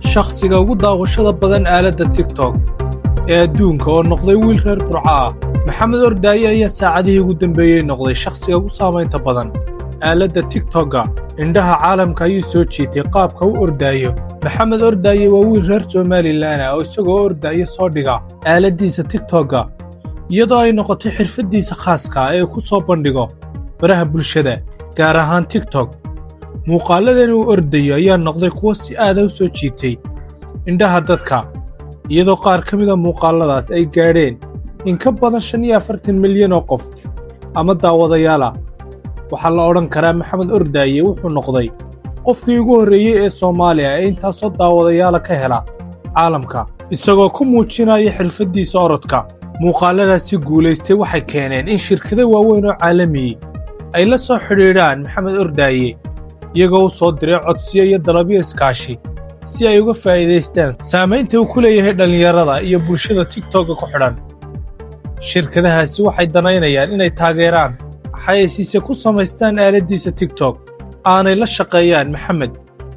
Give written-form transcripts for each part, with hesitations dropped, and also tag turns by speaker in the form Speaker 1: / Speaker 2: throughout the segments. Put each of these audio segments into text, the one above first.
Speaker 1: shakhsiga ugu daawashada badan aaladda TikTok ee adduunka oo noqday wiil reer Burco ah. Maxamed Ordaaye ayaa saacadihii ugu dambeeyay noqday shakhsiga ugu saamaynta badan aaladda TikTok-ga. Indhaha caalamka ayuu soo jiitay qaabka uu ordaayo. Maxamed Ordaaye waa wiil reer Somaliland ah oo isagoo ordaayo soo dhiga aaladdiisa TikTok-ga, iyadoo ay noqotay xirfadiisa khaaska ah ee ku soo bandhigo baraha bulshada, gaar ahaan TikTok. muuqaaladan uu ordayo ayaa noqday kuwo si aad ah u soo jiitay indhaha dadka, iyadoo qaar ka mid a muuqaaladaas ay gaadheen in ka badan 45 milyan oo qof ama daawadayaal ah. waxaa la odhan karaa Maxamed Ordaaye wuxuu noqday qofkii ugu horreeyay ee Soomaaliya ee intaasoo daawadayaala ka hela caalamka, isagoo ku muujinaya xirfadiisa orodka. muuqaaladaasi guulaystay waxay keeneen in shirkado waaweyn oo caalami ay la soo xidhiidhaan Maxamed Ordaaye, iyagoo u soo diray codsiyo iyo dalabyo iskaashi si ay uga faa'iidaystaan saamaynta uu ku leeyahay dhallinyarada iyo bulshada TikTok-ga ku xidhan. shirkadahaasi waxay danaynayaan inay taageeraan xayeysiisyo ku samaystaan aaladdiisa TikTok, aanay la shaqeeyaan Maxamed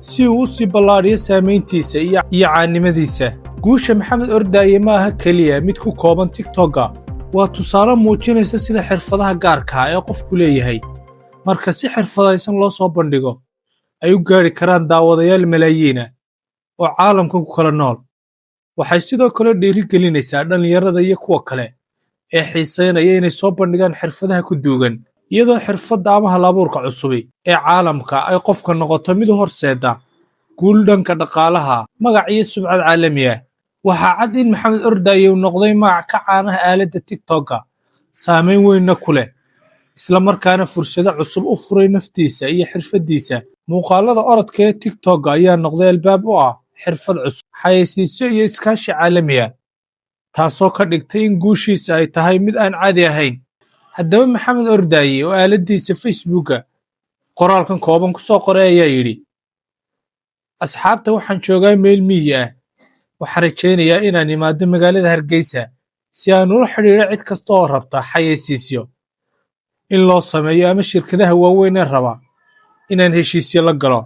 Speaker 1: si uu u sii ballaadhiyo saamayntiisa iyo caannimadiisa. guusha Maxamed Ordaaye ma aha keliya mid ku kooban TikTok-ga, waa tusaale muujinaysa sida xirfadaha gaarka ah ee qofku leeyahay marka si xirfadaysan loo soo bandhigo ay u gaadhi karaan daawadayaal malaayiin ah oo caalamka ku kala nool. waxay sidoo kale dhiirigelinaysaa dhallinyarada iyo kuwa kale ee xiisaynaya inay soo bandhigaan xirfadaha ku duugan, iyadoo xirfadda ama hal-abuurka cusubi ee caalamka ay qofka noqoto mid u horseeda guul dhanka dhaqaalaha, magac iyo sumcad caalami ah. waxaa cad in Maxamed Ordaaye uu noqday magac ka caan ah aaladda TikTok-ga, saamayn weynna ku leh, isla markaana fursado cusub u furay naftiisa iyo xirfadiisa. muuqaalada orodka ee TikTok-ga ayaa noqday albaab u ah xirfad cusub, xayeysiisyo iyo iskaashi caalami ah, taasoo ka dhigtay in guushiisa ay tahay mid aan caadi ahayn. haddaba Maxamed Ordaaye oo aaladdiisa Facebook-ga qoraalkan kooban ku soo qoray ayaa yidhi: asxaabta, waxaan joogaa meel miyi ah. waxaan rajaynayaa inaan imaado magaalada Hargeysa si aan ula xidhiidho cid kasta oo rabta xayeysiisyo in loo sameeyo ama shirkadaha waaweyn ee raba inaan heshiisyo la galo.